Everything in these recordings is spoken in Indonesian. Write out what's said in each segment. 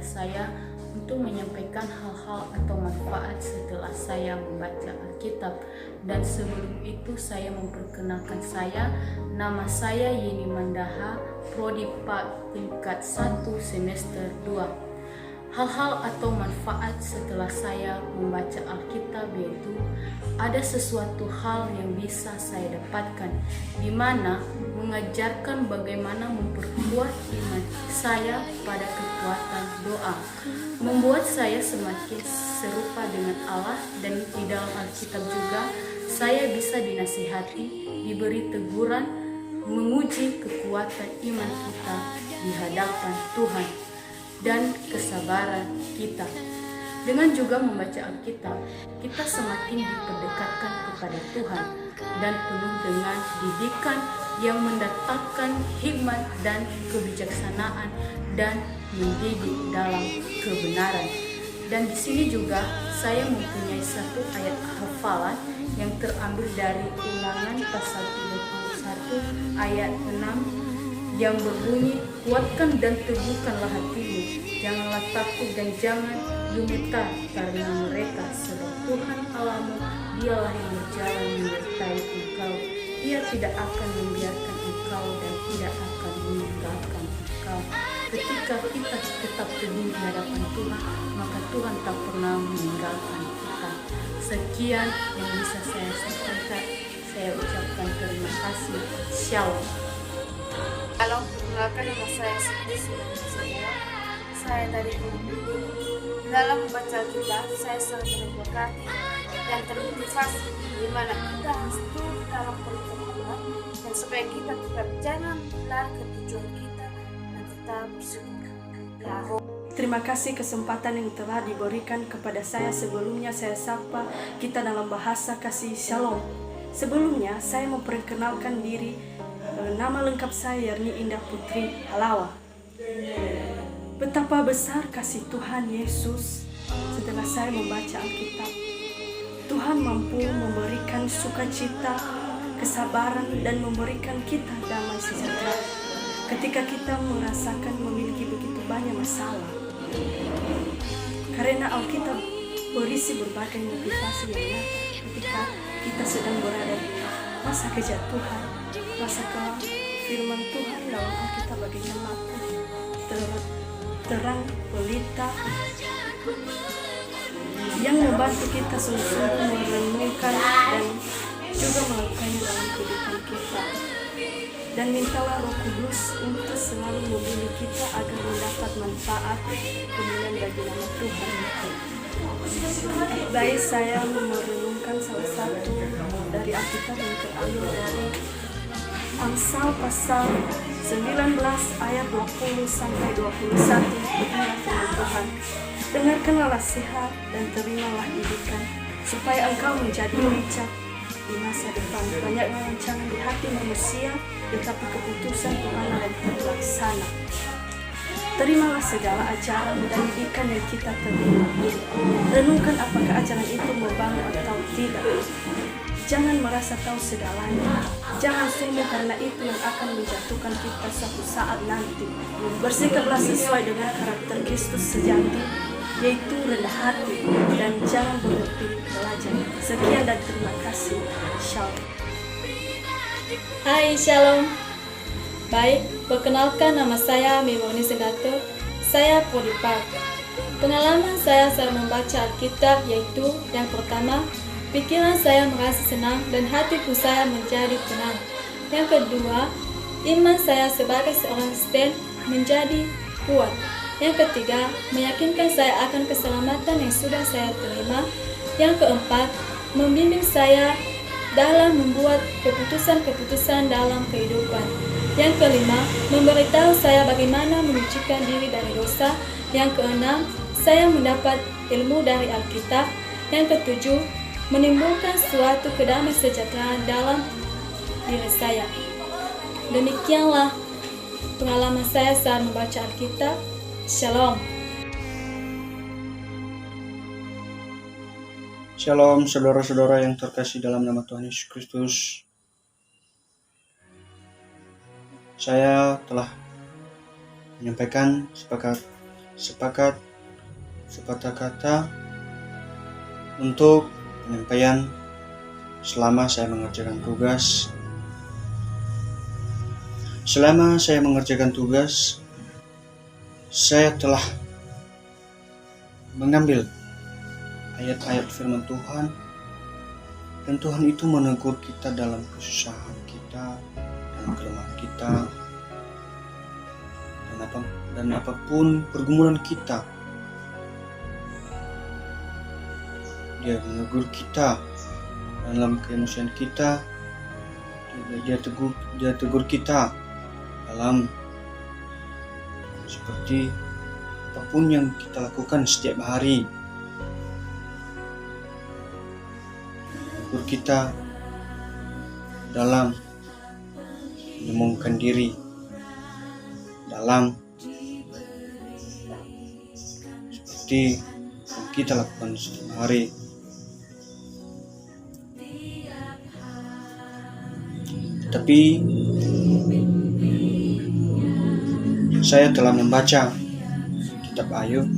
saya untuk menyampaikan hal-hal atau manfaat setelah saya membaca Alkitab. Dan sebelum itu saya memperkenalkan saya, nama saya Yeni Mandaha, Prodi Pak tingkat 1 semester 2. Hal-hal atau manfaat setelah saya membaca Alkitab yaitu ada sesuatu hal yang bisa saya dapatkan, di mana mengajarkan bagaimana memperkuat iman saya pada kekuatan doa, membuat saya semakin serupa dengan Allah. Dan di dalam Alkitab juga saya bisa dinasihati, diberi teguran, menguji kekuatan iman kita di hadapan Tuhan dan kesabaran kita. Dengan juga membaca Alkitab, kita semakin diperdekatkan kepada Tuhan dan penuh dengan didikan yang mendatangkan hikmat dan kebijaksanaan dan mendidik dalam kebenaran. Dan di sini juga saya mempunyai satu ayat hafalan yang terambil dari Ulangan pasal 31 ayat 6 yang berbunyi, kuatkan dan teguhkanlah hatimu, janganlah takut dan jangan gemetar karena mereka, sebab Tuhan Allahmu dialah yang berjalan menyertai engkau. Ia tidak akan membiarkan engkau dan tidak akan meninggalkan engkau. Ketika kita tetap teguh di hadapan Tuhan, maka Tuhan tak pernah meninggalkan kita. Sekian yang bisa saya sampaikan. Saya ucapkan terima kasih. Shalom. Halo, perkenalkan nama saya Siti. Saya dari Bumi. Dalam membaca Alkitab, saya sangat terberkati dan termotivasi di mana kita harus terus dalam perintah Tuhan dan supaya kita tetap jangan lari ke tujuan kita dan tetap bersyukur. Terima kasih kesempatan yang telah diberikan kepada saya. Sebelumnya saya sapa kita dalam bahasa kasih Shalom. Sebelumnya saya memperkenalkan diri. Nama lengkap saya Yerni Indah Putri Halawa. Betapa besar kasih Tuhan Yesus. Setelah saya membaca Alkitab, Tuhan mampu memberikan sukacita, kesabaran, dan memberikan kita damai sejahtera ketika kita merasakan memiliki begitu banyak masalah. Karena Alkitab berisi berbagai motivasi yang nyata ketika kita sedang berada di masa kejatuhan, masa kelam. Firman Tuhan dalam Alkitab bagikan mata terang pelita yang membantu kita sungguh-sungguh merenungkan dan juga melakukannya dalam kehidupan kita. Dan mintalah Roh Kudus untuk selalu membimbing kita agar mendapat manfaat kemuliaan bagi nama Tuhan. Baik, saya merenungkan salah satu dari Alkitab yang terambil dari Amsal pasal 19 ayat 20 sampai 21. Beginilah firman Tuhan. Dengarkanlah nasihat dan terimalah didikan, supaya engkau menjadi bijak di masa depan. Banyak rancangan di hati manusia, tetapi keputusan Tuhan adalah terlaksana. Terimalah segala ajaran dan didikan yang kita terima. Renungkan apakah ajaran itu membangun atau tidak. Jangan merasa tahu segalanya. Jangan sombong, karena itu yang akan menjatuhkan kita suatu saat nanti. Bersikaplah sesuai dengan karakter Kristus sejati, yaitu rendah hati, dan jangan berhenti belajar. Sekian dan terima kasih. Shalom. Hai, Shalom. Baik, perkenalkan nama saya Mimoni Segato. Saya Prodipak. Pengalaman saya saat membaca Alkitab yaitu yang pertama, pikiran saya merasa senang dan hatiku saya menjadi tenang. Yang kedua, iman saya sebagai seorang Kristen menjadi kuat. Yang ketiga, meyakinkan saya akan keselamatan yang sudah saya terima. Yang keempat, membimbing saya dalam membuat keputusan-keputusan dalam kehidupan. Yang kelima, memberitahu saya bagaimana menyucikan diri dari dosa. Yang keenam, saya mendapat ilmu dari Alkitab. Yang ketujuh, menimbulkan suatu kedamaian sejahtera dalam diri saya. Demikianlah pengalaman saya saat membaca Alkitab. Shalom. Shalom saudara-saudara yang terkasih dalam nama Tuhan Yesus Kristus. Saya telah menyampaikan sepakat sepakat sepatah kata untuk penyampaian selama saya mengerjakan tugas. Selama saya mengerjakan tugas, saya telah mengambil ayat-ayat firman Tuhan, dan Tuhan itu menegur kita dalam kesusahan kita, dalam kelemahan kita, dan apapun pergumulan kita. Dia menegur kita dalam keemosian kita. Dia tegur kita dalam seperti apapun yang kita lakukan setiap hari. Tegur kita dalam menyembuhkan diri, dalam seperti yang kita lakukan setiap hari. Tapi saya telah membaca kitab Ayub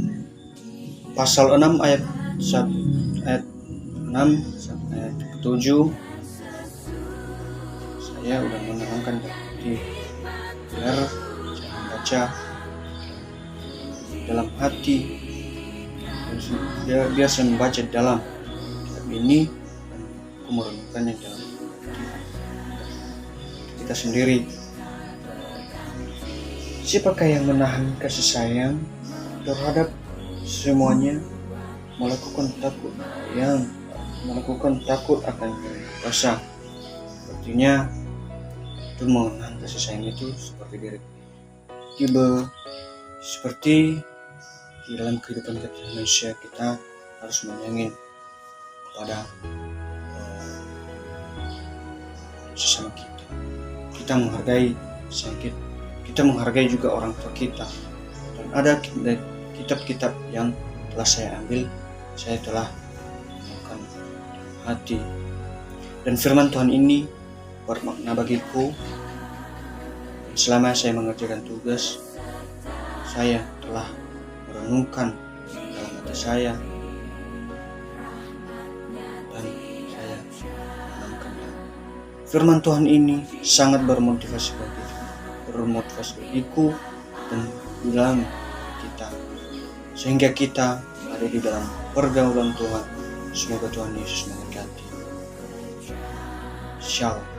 pasal 6 ayat 6 sampai ayat 7. Saya udah menenangkan hati biar saya membaca dalam hati, biar saya membaca dalam kitab ini dan aku merenungkannya dalam kita sendiri. Siapakah yang menahan kasih sayang terhadap semuanya, melakukan takut akan kuasa. Artinya itu menahan kasih sayang itu seperti di dalam kehidupan kita manusia, kita harus menyayangi kepada sesama kita. Kita menghargai sakit, kita menghargai juga orang tua kita. Dan ada kitab-kitab yang telah saya ambil, saya telah melakukan hati. Dan firman Tuhan ini bermakna bagiku. Selama saya mengerjakan tugas, saya telah merenungkan dalam hati saya, dan saya menanamkan firman Tuhan ini sangat bermotivasi bagiku dan dalam kita, sehingga kita ada di dalam pergaulan Tuhan. Semoga Tuhan Yesus memberkati. Shalom.